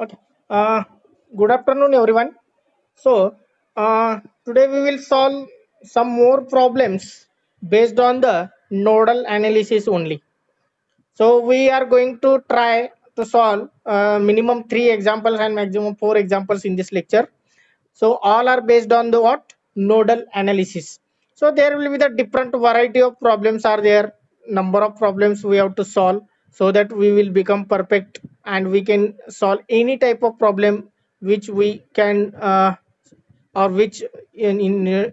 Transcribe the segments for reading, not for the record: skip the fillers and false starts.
Okay. Uh, Good afternoon, everyone. So, today we will solve some more problems based on the nodal analysis only. So, we are going to try to solve minimum 3 examples and maximum 4 examples in this lecture. So, all are based on the what? Nodal analysis. So, there will be the different variety of problems are there, number of problems we have to solve so that we will become perfect and we can solve any type of problem which we can or which in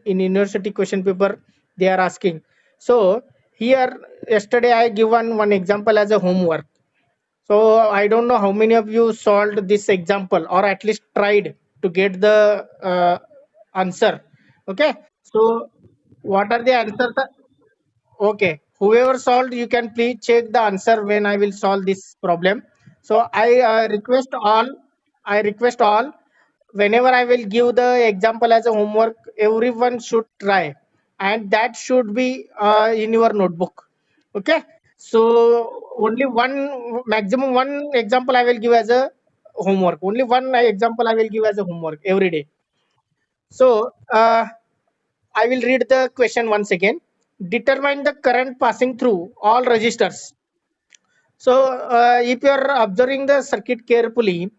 university question paper they are asking. So, here yesterday I given one example as a homework. So I don't know how many of you solved this example or at least tried to get the answer. Okay. So what are the answers? Okay. Whoever solved, you can please check the answer when I will solve this problem. So I request all. I request all. Whenever I will give the example as a homework, everyone should try, and that should be in your notebook. Okay. So only one maximum one example I will give as a homework. Only one example I will give as a homework every day. So I will read the question once again. Determine the current passing through all registers. So if you are observing the circuit carefully,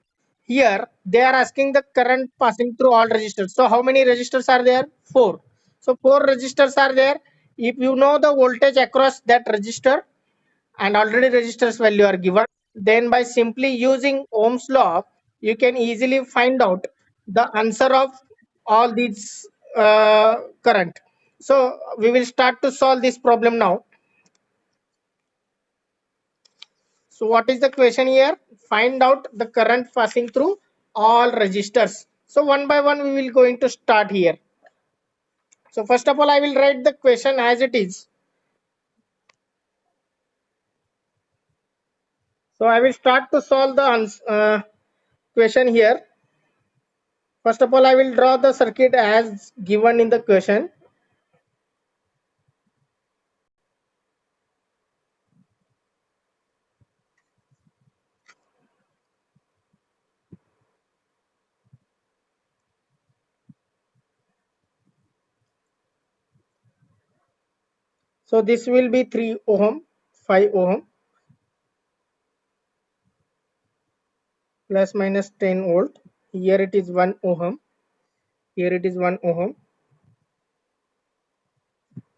here they are asking the current passing through all registers. So how many registers are there? Four. So four registers are there. If you know the voltage across that register, and already registers value are given, then by simply using Ohm's law you can easily find out the answer of all these current. So we will start to solve this problem now. So what is the question here? Find out the current passing through all registers. So one by one we will going to start here. So first of all I will write the question as it is. So I will start to solve the question here. First of all, I will draw the circuit as given in the question. So this will be 3 ohm, 5 ohm, plus minus 10 volt. Here it is 1 ohm. Here it is 1 ohm.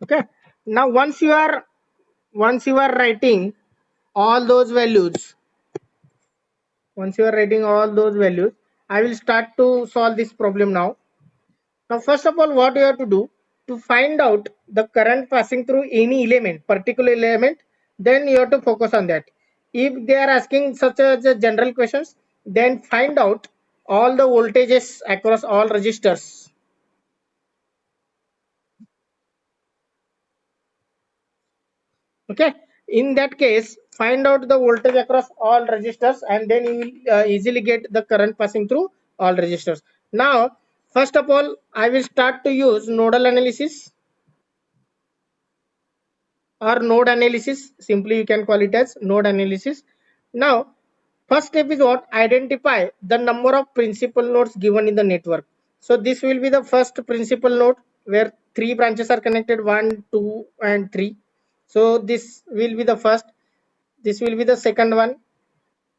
Okay. Now once you are writing all those values, I will start to solve this problem now. Now, first of all, what you have to do to find out the current passing through any element, particular element, then you have to focus on that. If they are asking such as a general questions, then find out all the voltages across all registers. Okay. In that case, find out the voltage across all registers, and then you will easily get the current passing through all registers. Now, first of all, I will start to use nodal analysis or node analysis. Simply you can call it as node analysis. Now first step is what? Identify the number of principal nodes given in the network. So this will be the first principal node where three branches are connected, 1, 2 and 3. So this will be the first, this will be the second one,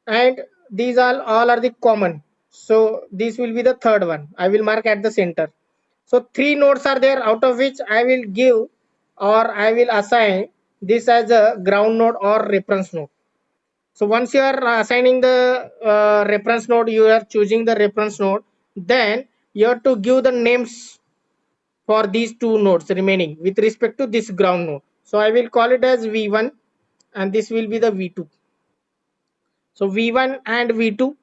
and these all are the common. So this will be the third one. I will mark at the center. So three nodes are there, out of which I will give or I will assign this as a ground node or reference node. So once you are assigning the reference node, you are choosing the reference node, then you have to give the names for these two nodes remaining with respect to this ground node. So I will call it as V1 and this will be the V2. So V1 and V2,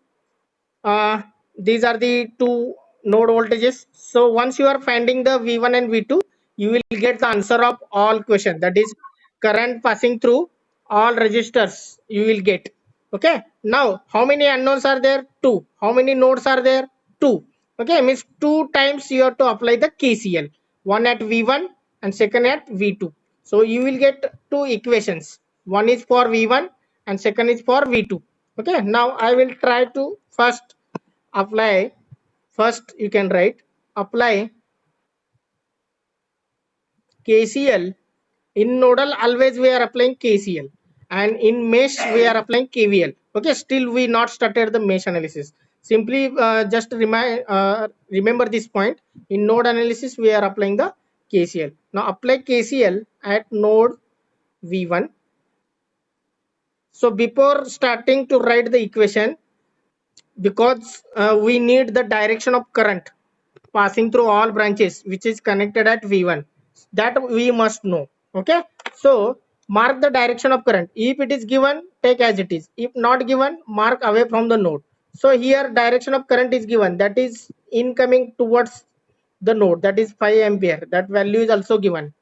these are the two node voltages. So once you are finding the V1 and V2, you will get the answer of all question, that is current passing through all registers you will get. Okay. Now how many unknowns are there? Two. How many nodes are there? Two. Okay, means two times you have to apply the KCL, one at V1 and second at V2. So you will get two equations, one is for V1 and second is for V2. Okay. Now I will try to first apply, first you can write apply KCL. In nodal always we are applying KCL, and in mesh we are applying KVL. Okay, still we not started the mesh analysis. Simply just remember this point. In node analysis we are applying the KCL. Now apply KCL at node V1. So before starting to write the equation, because we need the direction of current passing through all branches which is connected at V1, that we must know. Okay, so mark the direction of current. If it is given, take as it is. If not given, mark away from the node. So here direction of current is given, that is incoming towards the node, that is 5 ampere. That value is also given.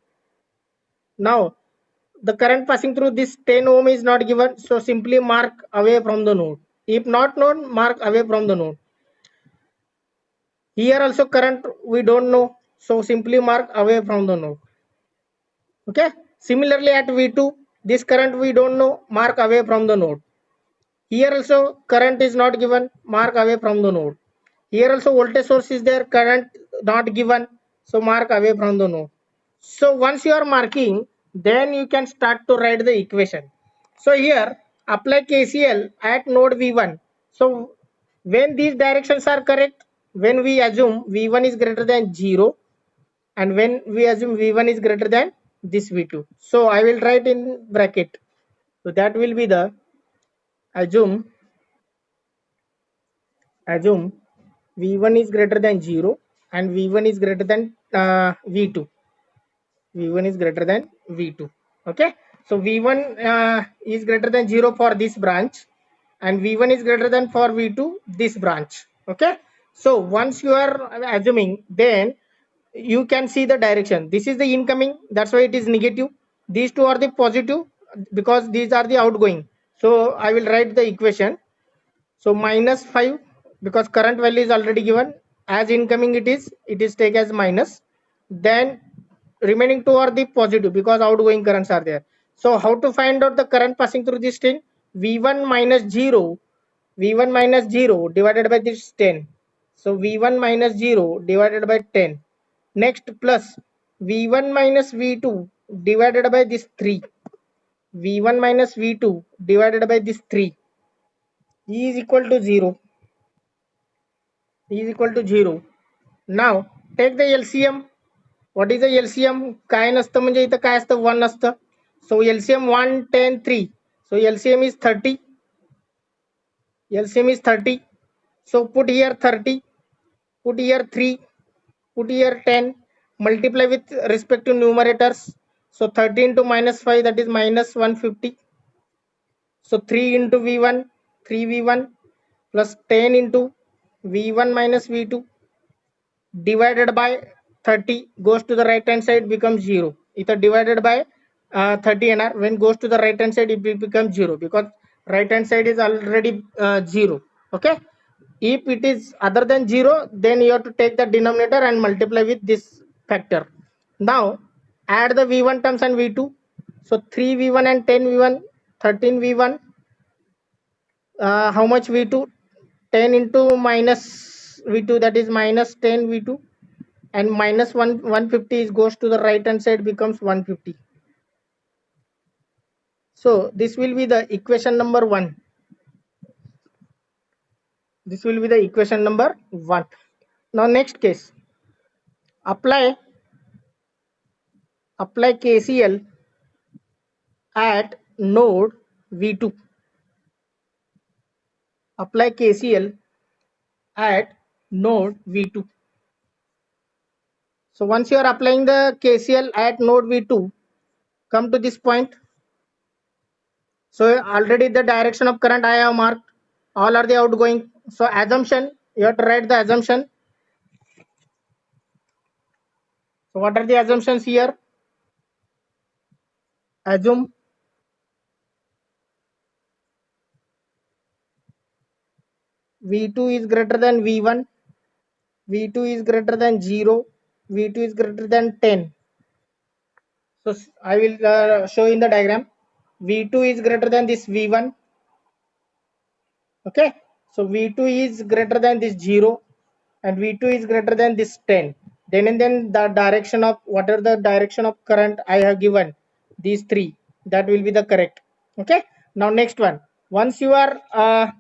Now the current passing through this 10 ohm is not given, so simply mark away from the node. If not known, mark away from the node. Here also current we don't know, so simply mark away from the node. Okay, similarly at V2, this current we don't know, mark away from the node. Here also current is not given, mark away from the node. Here also voltage source is there, current not given, so mark away from the node. So once you are marking, then you can start to write the equation. So here apply KCL at node V1. So when these directions are correct, when we assume V1 is greater than 0, and when we assume V1 is greater than this V2. So I will write in bracket. So that will be the assume V1 is greater than 0 and V1 is greater than V2. V1 is greater than V2. Okay, so V1 is greater than 0 for this branch, and V1 is greater than for V2 this branch. Okay, so once you are assuming, then you can see the direction. This is the incoming, that's why it is negative. These two are the positive because these are the outgoing. So I will write the equation. So minus 5, because current value is already given, as incoming it is take as minus. Then remaining two are the positive because outgoing currents are there. So how to find out the current passing through this thing? V1 minus 0, V1 minus 0 divided by this 10. So V1 minus 0 divided by 10. Next plus V1 minus V2 divided by this 3. V1 minus V2 divided by this 3. E is equal to 0. E is equal to 0. Now take the LCM. What is the LCM? काय नसतं म्हणजे इथं काय असतं 1 असतं. So LCM 1, 10, 3. So LCM is 30. LCM is 30. So put here 30. Put here 3. Put here 10. Multiply with respect to numerators. So 30 into minus 5, that is minus 150. So 3 into V1, 3V1 plus 10 into V1 minus V2 divided by 30 goes to the right hand side, becomes 0. Either divided by 30 NR, when goes to the right hand side it becomes 0 because right hand side is already 0. Okay, if it is other than 0, then you have to take the denominator and multiply with this factor. Now add the V1 terms and V2. So 3V1 and 10V1, 13V1. How much V2? 10 into minus V2, that is minus 10 V2, and minus 150 is goes to the right hand side, becomes 150. So this will be the equation number 1. This will be the equation number 1. Now next case, apply KCL at node V2. Apply KCL at node V2. So once you are applying the KCL at node V2, come to this point. So already the direction of current I have marked. All are the outgoing. So assumption, you have to write the assumption. So what are the assumptions here? Assume V2 is greater than V1. V2 is greater than 0. V2 is greater than 10. So I will show in the diagram. V2 is greater than this V1. Okay. So V2 is greater than this 0 and V2 is greater than this 10. Then the direction of whatever the direction of current I have given, these three, that will be the correct. Okay. Now next one. Once you are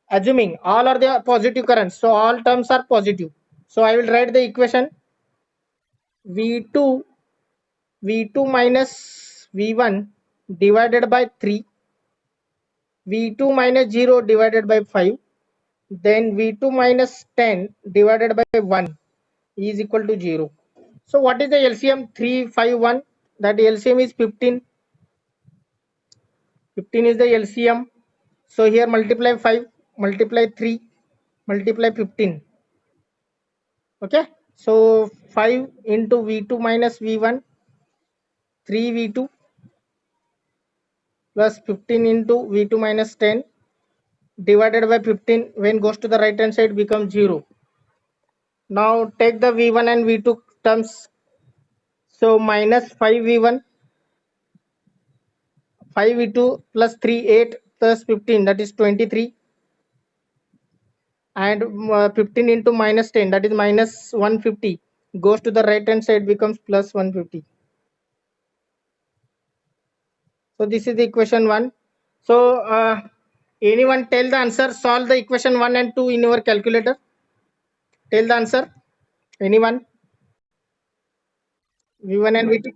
assuming all are the positive currents, so all terms are positive. So I will write the equation V2 V2 minus V1 divided by 3, V2 minus 0 divided by 5, then V2 minus 10 divided by 1 is equal to 0. So what is the LCM? 3, 5, 1. That LCM is 15. 15 is the LCM. So here multiply 5, multiply 3, multiply 15. Okay. So 5 into V2 minus V1, 3V2 plus 15 into V2 minus 10 divided by 15, when goes to the right hand side becomes 0. Now take the V1 and V2 terms. So minus 5V1, 5V2 plus 3, 8 plus 15, that is 23. And 15 into minus 10, that is minus 150, goes to the right hand side becomes plus 150. So this is the equation 1. So anyone tell the answer, solve the equation 1 and 2 in your calculator. Tell the answer. Anyone? V1 and V2.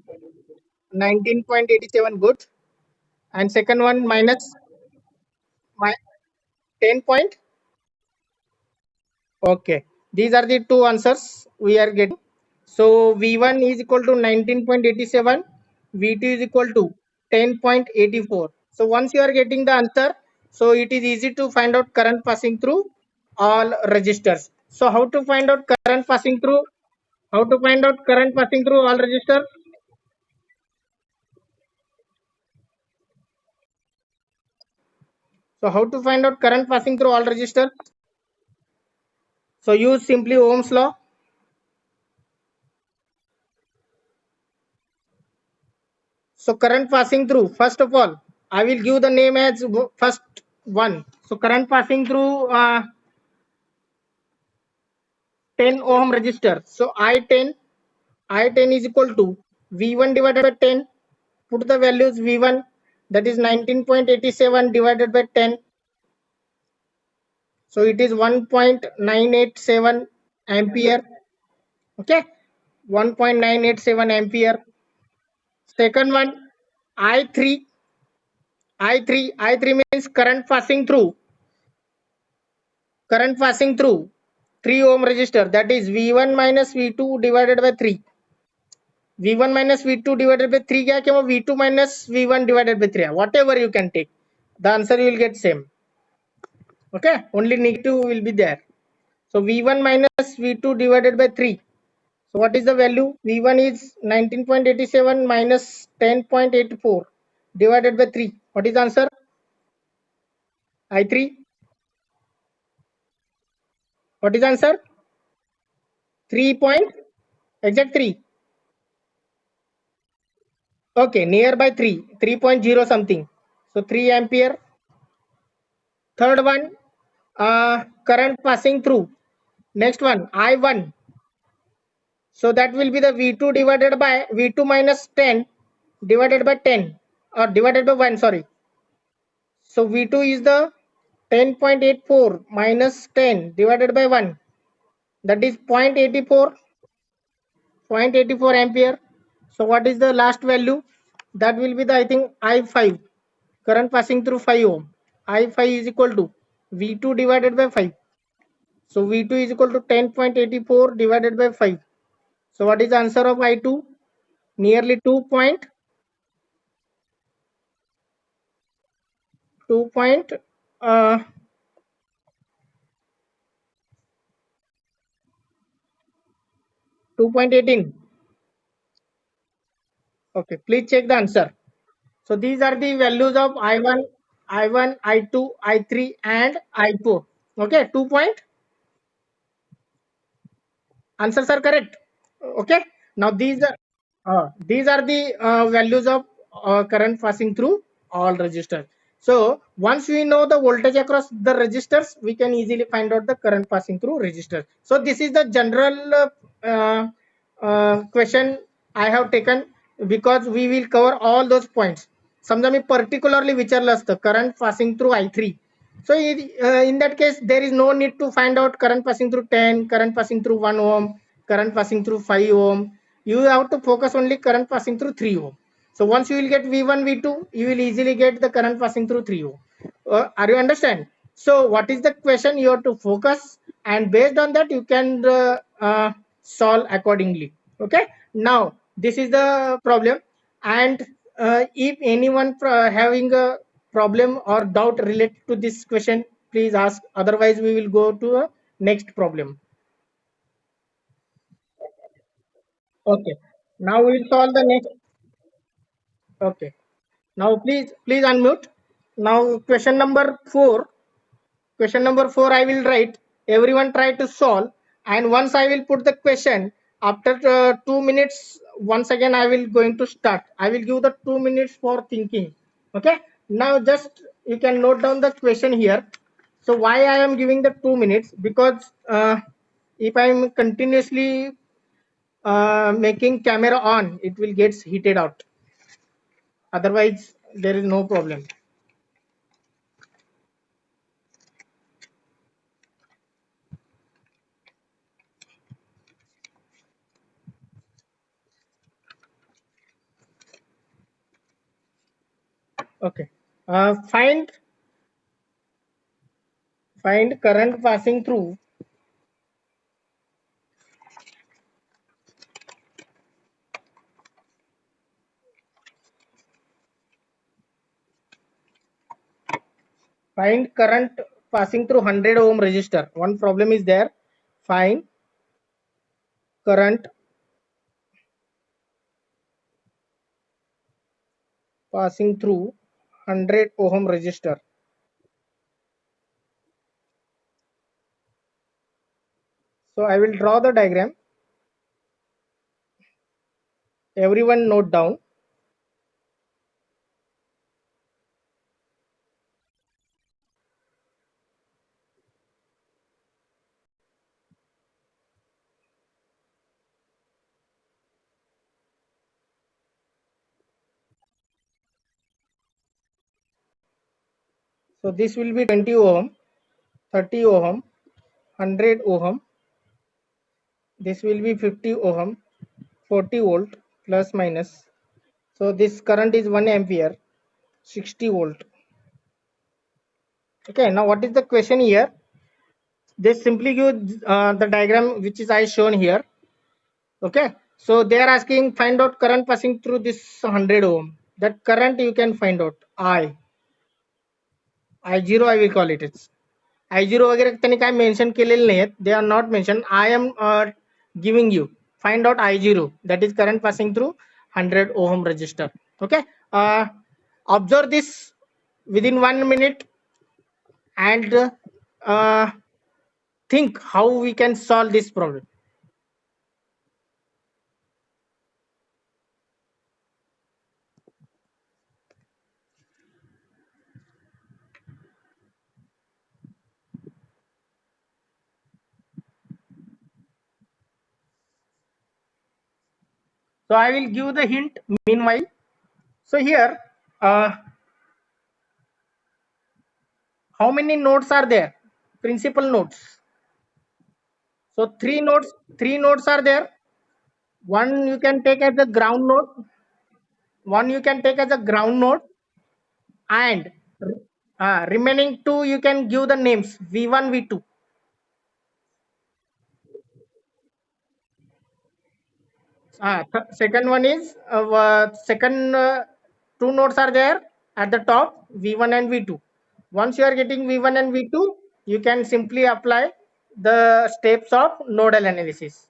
19.87, good. And second one minus 10 point. Okay. These are the two answers we are getting. So V1 is equal to 19.87, V2 is equal to 10.84. So once you are getting the answer, so it is easy to find out current passing through all resistors. So how to find out current passing through? How to find out current passing through all resistors? So how to find out current passing through all resistors? So use simply Ohm's law. So current passing through, first of all, I will give the name as first one. So current passing through 10 ohm resistor. So I10 is equal to V1 divided by 10. Put the values V1, that is 19.87 divided by 10. So it is 1.987 ampere. Okay, 1.987 ampere. Second one, I3. I3 means current passing through 3 ohm resistor, that is V1 minus V2 divided by 3. V1 minus V2 divided by 3 क्या क्या V2 minus V1 divided by 3, whatever you can take, the answer you will get same. Okay, only negative will be there. So V1 minus V2 divided by 3. So what is the value? V1 is 19.87 minus 10.84 divided by 3. What is the answer? I3. What is the answer? 3 point, exact 3. Okay, nearby 3, 3.0 something. So 3 ampere. Third one, current passing through. Next one, I1. So that will be the V2 divided by V2 minus 10 divided by 10 or divided by 1, sorry. So V2 is the 10.84 minus 10 divided by 1. That is 0.84 ampere. So what is the last value? That will be the, I think, I5. Current passing through 5 ohm. I5 is equal to V2 divided by 5. So V2 is equal to 10.84 divided by 5. So what is the answer of I2? Nearly 2 point uh, 2.18. Okay, please check the answer. So these are the values of I1, I2, I3 and I4. Okay, 2 point. Answers are correct. Okay. Now these are the values of current passing through all resistors. So once we know the voltage across the resistors, we can easily find out the current passing through resistors. So this is the general question I have taken, because we will cover all those points. समजा मी particularly विचारलं असतं current passing through I3. So in that case, there is no need to find out current passing through 10, current passing through 1 ohm, current passing through 5 ohm. You have to focus only current passing through 3 ohm. So once you will get V1, V2, you will easily get the current passing through 3 ohm. Are you understand? So what is the question you have to focus, and based on that you can solve accordingly. Okay. Now this is the problem, and if anyone having a problem or doubt related to this question, please ask. Otherwise, we will go to a next problem. Okay. Now we will solve the next. Okay. Now please unmute. Now question number 4. Question number 4 I will write. Everyone try to solve, and once I will put the question, after 2 minutes, once again I will going to start. I will give the 2 minutes for thinking. Okay. Now just you can note down the question here. So why I am giving the 2 minutes? Because if I am continuously making camera on, it will get heated out. Otherwise, there is no problem. Okay. Find current passing through. Find current passing through 100 ohm resistor. One problem is there. Find current passing through 100 ohm resistor. So I will draw the diagram. Everyone note down. So this will be 20 ohm, 30 ohm, 100 ohm. This will be 50 ohm, 40 volt plus minus. So this current is 1 ampere, 60 volt. Okay. Now what is the question here? They simply give the diagram which is I shown here. Okay. So they are asking find out current passing through this 100 ohm. That current you can find out. I0 I will call it. It's I0 वगैरे त्यांनी काय mention केलेले नाही आहेत. They are not mentioned. I am giving you. Find out I0, that is current passing through 100 ohm resistor. Okay. Observe this within 1 minute, and think how we can solve this problem. So I will give the hint meanwhile. So here, how many nodes are there? Principal nodes. So three nodes are there. One you can take as a ground node. One you can take as a ground node, and remaining two you can give the names V1, V2. Second one is second two nodes are there at the top, V1 and V2. Once you are getting V1 and V2, you can simply apply the steps of nodal analysis.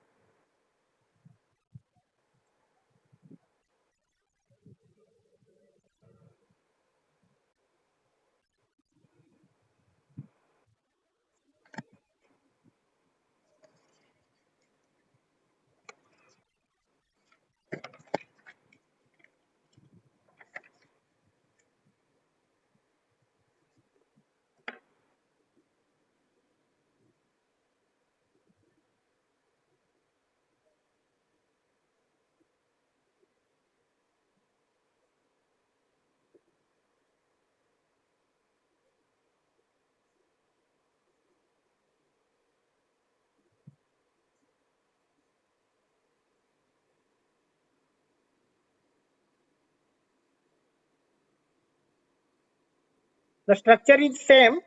The structure is same,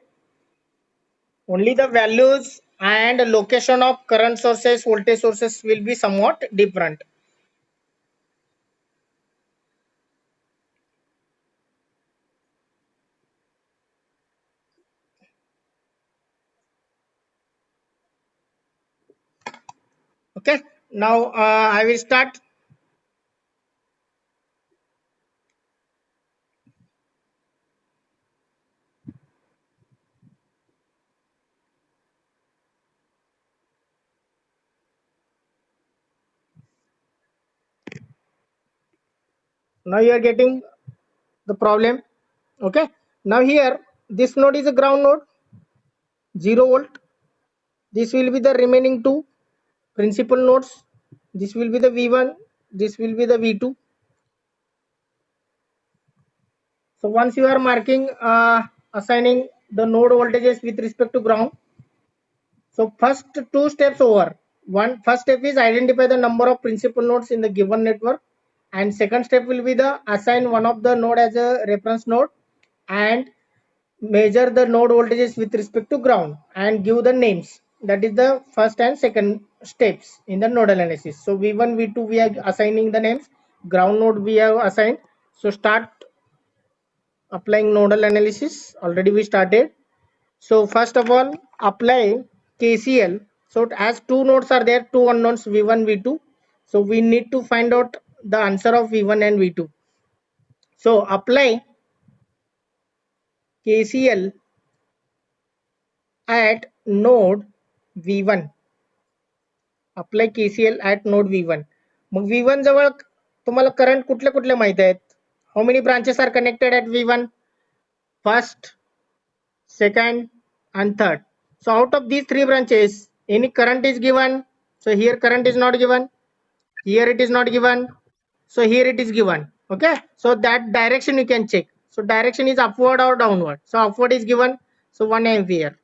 only the values and location of current sources, voltage sources will be somewhat different. Okay, now I will start. Now you are getting the problem. Okay, now here this node is a ground node, 0 volt. This will be the remaining two principal nodes. This will be the V1, this will be the V2. So once you are marking, assigning the node voltages with respect to ground, so first two steps over. First step is identify the number of principal nodes in the given network, and second step will be the assign one of the node as a reference node and measure the node voltages with respect to ground and give the names. That is the first and second steps in the nodal analysis. So V1, V2 we are assigning the names, ground node we have assigned. So start applying nodal analysis. Already we started. So first of all, apply KCL. So as two nodes are there, two unknowns V1, V2. So we need to find out the answer of V1 and V2. So apply KCL at node V1. Apply KCL at node V1. Mug V1 जवळ तुम्हाला current कुठले कुठले माहित आहेत? How many branches are connected at V1? First, second and third. So out of these three branches, any current is given. So here current is not given, here it is not given, so here it is given. Okay, so that direction you can check. So direction is upward or downward. So upward is given, so 1 ampere.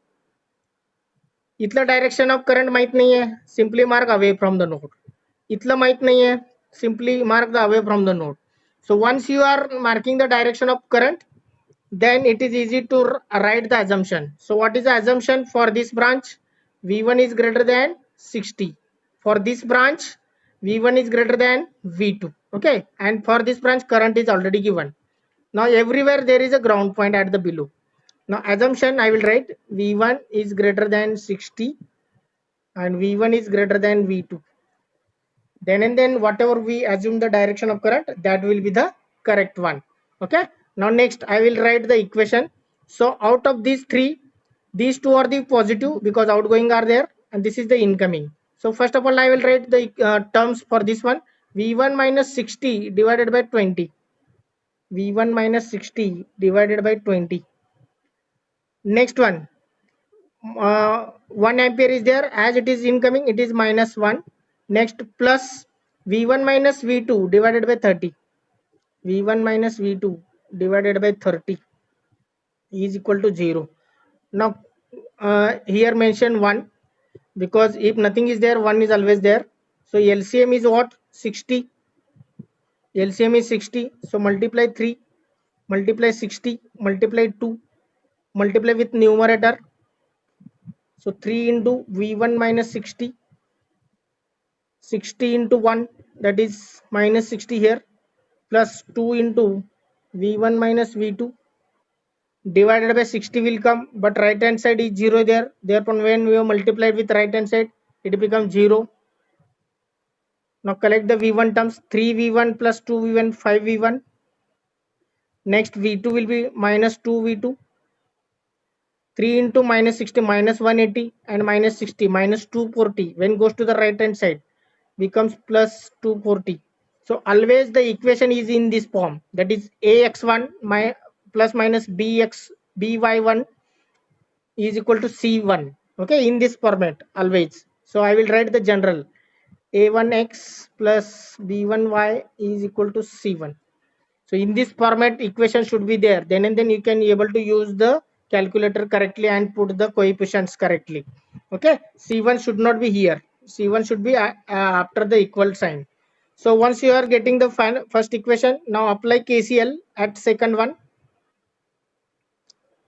इथलं direction of current माहित नाहीये, simply mark away from the node. इथलं माहित नाहीये, simply mark the away from the node. So once you are marking the direction of current, then it is easy to write the assumption. So what is the assumption for this branch? V1 is greater than 60. For this branch, V1 is greater than V2. Okay, and for this branch current is already given. Now everywhere there is a ground point at the below. Now assumption I will write V1 is greater than 60 and V1 is greater than V2. Then and then whatever we assume the direction of current, that will be the correct one. Okay, now next I will write the equation. So out of these three, these two are the positive because outgoing are there, and this is the incoming. So first of all I will write the terms for this one. V1 minus 60 divided by 20. V1 minus 60 divided by 20. Next one, 1 ampere is there, as it is incoming it is minus 1. Next, plus V1 minus V2 divided by 30. V1 minus V2 divided by 30 is equal to 0. Now here mention 1 because if nothing is there, 1 is always there. So LCM is what? 60. LCM is 60. So multiply 3, multiply 60, multiply 2, multiply with numerator. So 3 into V1 minus 60, 60 into 1, that is minus 60 here, plus 2 into V1 minus V2 divided by 60 will come, but right hand side is 0 there. Therefore when we have multiplied with right hand side, it becomes 0. Now collect the V1 terms. 3V1 plus 2V1, 5V1. Next V2 will be minus 2V2. 3 into minus 60, minus 180, and minus 60, minus 240. When goes to the right hand side, becomes plus 240. So always the equation is in this form, that is ax1 plus minus by1 is equal to c1. Okay, in this format always. So I will write the general a1x plus b1y is equal to c1. So in this format equation should be there, then and then you can able to use the calculator correctly and put the coefficients correctly. Okay, c1 should not be here, c1 should be after the equal sign. So once you are getting the first equation, now apply KCL at second one.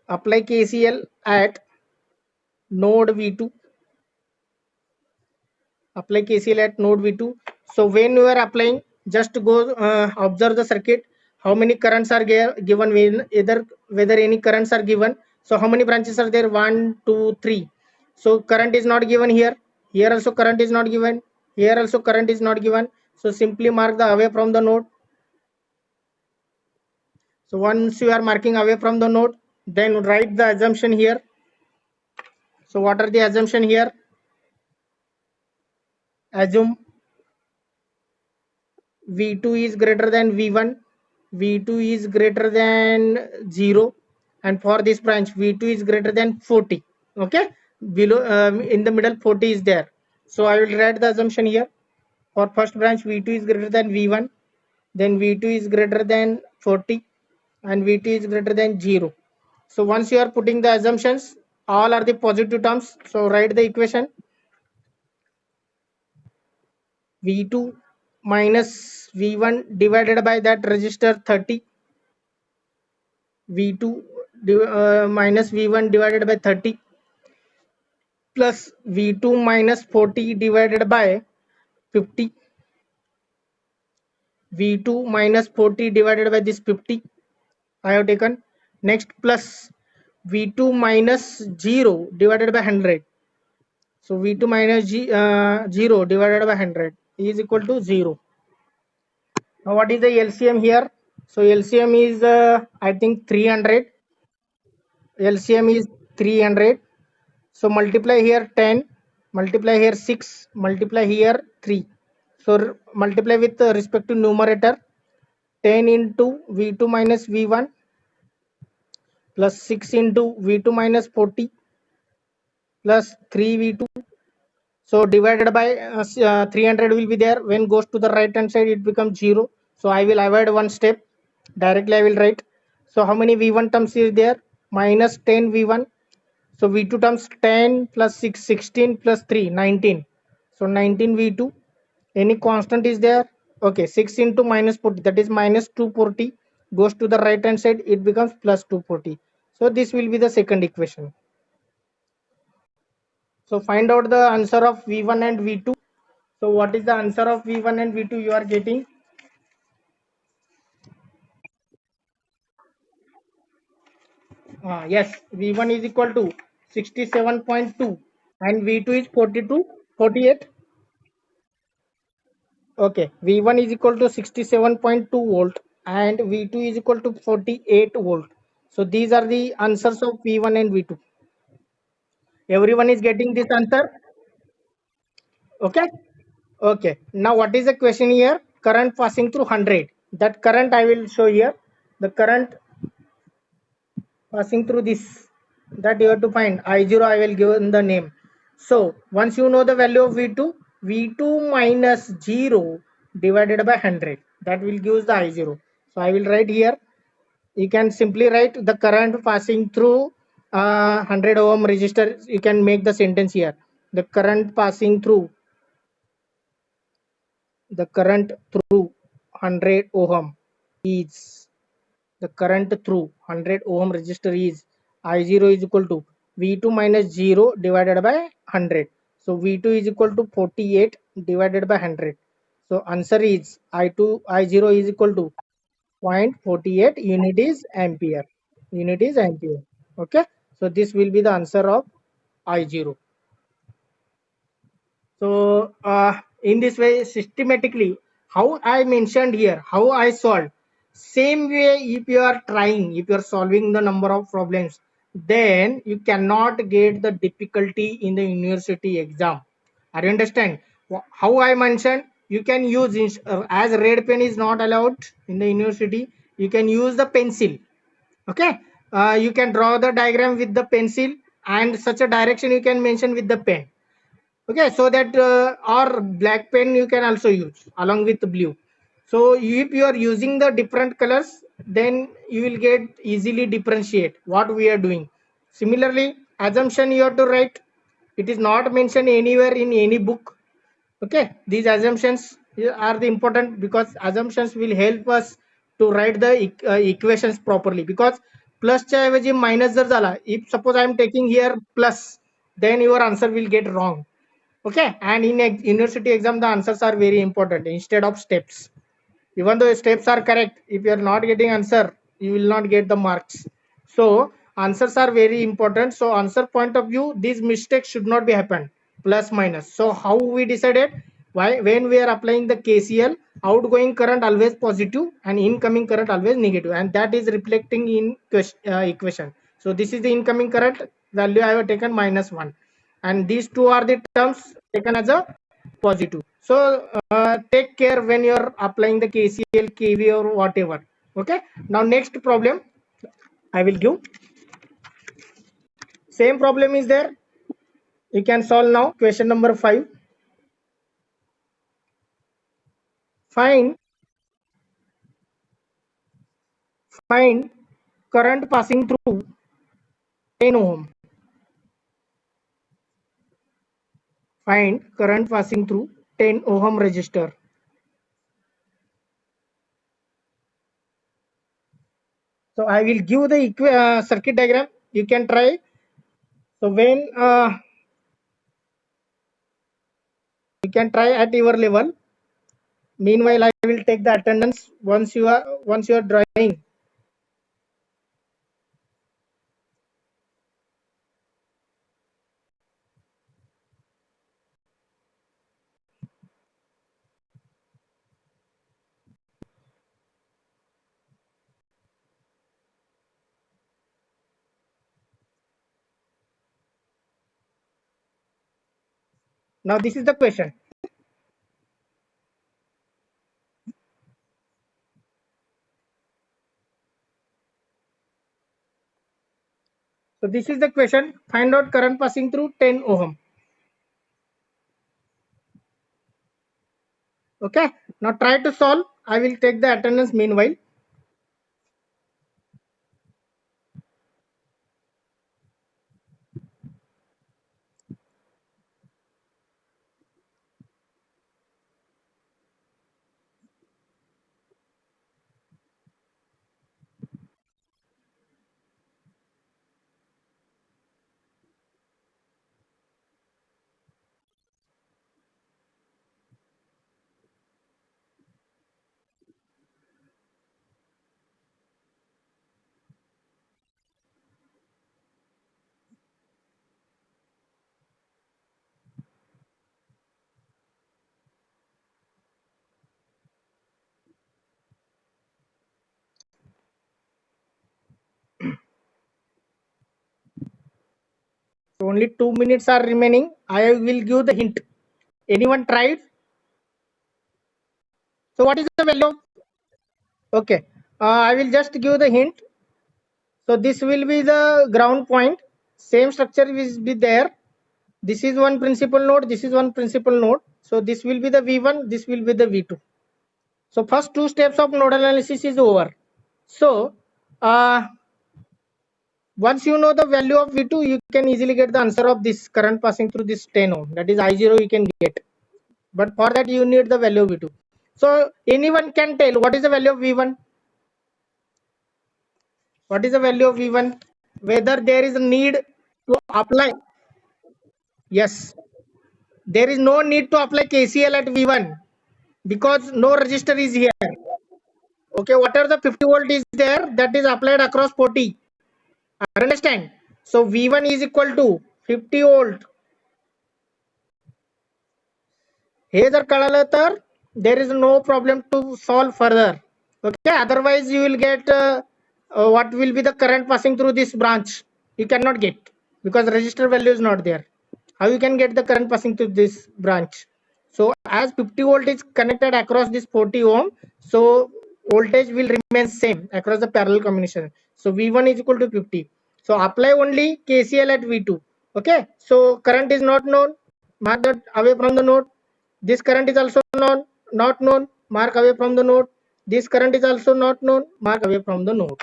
Apply KCL at node V2. Apply KCL at node V2. So when you are applying, just go observe the circuit. How many currents are given, whether any currents are given. So how many branches are there? 1, 2, 3. So current is not given here. Here also current is not given. Here also current is not given. So simply mark the away from the node. So once you are marking away from the node, then write the assumption here. So what are the assumption here? Assume V2 is greater than V1, V2 is greater than 0, and for this branch V2 is greater than 40. Okay, below in the middle 40 is there. So I will write the assumption here. For first branch V2 is greater than V1, then V2 is greater than 40, and V2 is greater than 0. So once you are putting the assumptions, all are the positive terms. So write the equation. V2 minus V1 divided by that resistor 30, V2 minus V1 divided by 30 plus V2 minus 40 divided by 50, V2 minus 40 divided by this 50 I have taken. Next plus V2 minus 0 divided by 100. So V2 minus 0 divided by 100 is equal to 0. Now what is the LCM here? So LCM is I think 300. LCM is 300. So multiply here 10, multiply here 6, multiply here 3. So multiply with respect to numerator. 10 into V2 minus V1 plus 6 into V2 minus 40 plus 3V2. So divided by 300 will be there. When goes to the right hand side, it becomes 0. So I will avoid one step. Directly I will write. So how many V1 terms is there? Minus 10 V1. So V2 terms 10 plus 6, 16 plus 3, 19. So 19 V2. Any constant is there? Okay, 6 into minus 40, that is minus 240. Goes to the right hand side, it becomes plus 240. So this will be the second equation. So find out the answer of V1 and V2. So what is the answer of V1 and V2 you are getting? Yes, V1 is equal to 67.2 and V2 is 42, 48. Okay, V1 is equal to 67.2 volt and V2 is equal to 48 volt. So these are the answers of V1 and V2. Everyone is getting this answer? Okay. Okay. Now what is the question here? Current passing through 100. That current I will show here. The current passing through this, that you have to find. I0 I will give in the name. So once you know the value of V2, V2 minus 0 divided by 100, that will give the I0. So I will write here. You can simply write the current passing through 100 ohm resistor. You can make the sentence here. The current passing through, the current through 100 ohm is, the current through 100 ohm resistor is I0 is equal to V2 minus 0 divided by 100. So V2 is equal to 48 divided by 100. So answer is I0 is equal to 0.48 unit is ampere. Unit is ampere. Okay. So this will be the answer of I0. So in this way, systematically, how I mentioned here, how I solved. Same way, if you are trying, if you are solving the number of problems, then you cannot get the difficulty in the university exam. Are you understand? How I mentioned, you can use as red pen is not allowed in the university. You can use the pencil. Okay, you can draw the diagram with the pencil, and such a direction you can mention with the pen. Okay, so that or black pen you can also use along with blue. So if you are using the different colors, then you will get easily differentiate what we are doing. Similarly, assumption you have to write. It is not mentioned anywhere in any book. Okay, these assumptions are the important, because assumptions will help us to write the equations properly, because प्लसच्या ऐवजी minus जर झाला, if suppose I am taking here plus, then your answer will get wrong. Okay, and in university exam the answers are very important instead of steps. Even though steps are correct, if you are not getting answer, you will not get the marks. So answers are very important. So answer point of view, these mistakes should not be happen. Plus minus. So how we decided? Why? When we are applying the KCL, outgoing current always positive and incoming current always negative, and that is reflecting in equation. So this is the incoming current value I have taken -1, and these two are the terms taken as a positive. So take care when you're applying the KCL, KV or whatever. Okay, now next problem I will give. Same problem is there, you can solve now. Question number 5. find find current passing through 10 ohm. Find current passing through 10 ohm resistor. So I will give the circuit diagram, you can try. So when you can try at your level. Meanwhile, I will take the attendance once you are drawing. Now this is the question. So this is the question. Find out current passing through 10 ohm. Okay. Now try to solve. I will take the attendance meanwhile. So only 2 minutes are remaining. I will give the hint. Anyone tried? So what is the value of? Okay. I will just give the hint. So this will be the ground point. Same structure will be there. This is one principal node. This is one principal node. So this will be the V1. This will be the V2. So first two steps of nodal analysis is over. So once you know the value of V2, you can easily get the answer of this current passing through this 10 ohm. That is I0 you can get. But for that you need the value of V2. So anyone can tell what is the value of V1? What is the value of V1? Whether there is a need to apply. Yes. There is no need to apply KCL at V1 because no resistor is here. Okay, whatever the 50 volt is there, that is applied across 40. Understand? So V1 is equal to 50 volt. हे जर कळालं तर there is no problem to solve further. Okay, otherwise you will get what will be the current passing through this branch. You cannot get because resistor value is not there. How you can get the current passing through this branch? So as 50 volt is connected across this 40 ohm, so voltage will remain same across the parallel combination. So V1 is equal to 50. So apply only KCL at V2. Okay, so current is not known, mark that away from the node. This current is also not known, mark away from the node. This current is also not known, mark away from the node.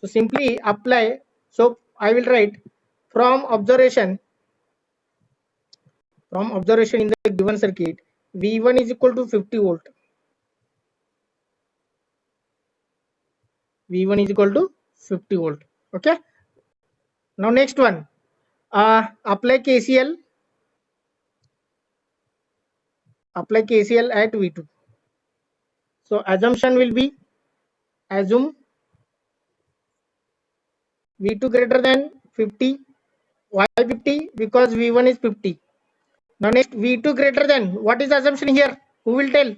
So simply apply. So I will write from observation in the given circuit, V1 is equal to 50 volt. V1 is equal to 50 volt. Okay. Now next one, apply KCL. Apply KCL at V2. So assumption will be, assume V2 greater than 50. Why 50? Because V1 is 50. Now next, V2 greater than, what is the assumption here? Who will tell?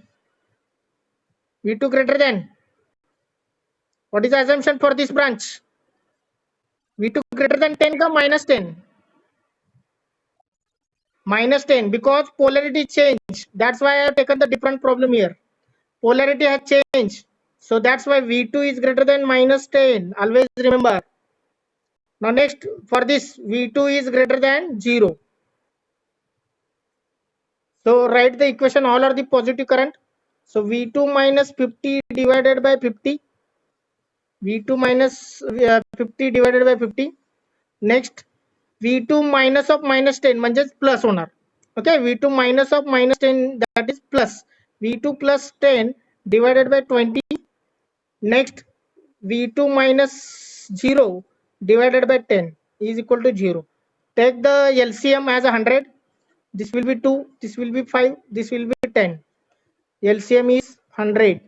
V2 greater than, what is the assumption for this branch? V2 greater than 10 ka minus 10? Minus 10, because polarity changed. That's why I have taken the different problem here. Polarity has changed. So that's why V2 is greater than minus 10. Always remember. Now next, for this, V2 is greater than 0. So write the equation, all are the positive current. So V2 minus 50 divided by 50. V2 minus 50 divided by 50. Next, V2 minus of minus 10 म्हणजेच plus होणार. Okay, V2 minus of minus 10, that is plus. V2 plus 10 divided by 20. Next, V2 minus 0 divided by 10 is equal to 0. Take the LCM as 100. This will be 2, this will be 5, this will be 10. LCM is 100.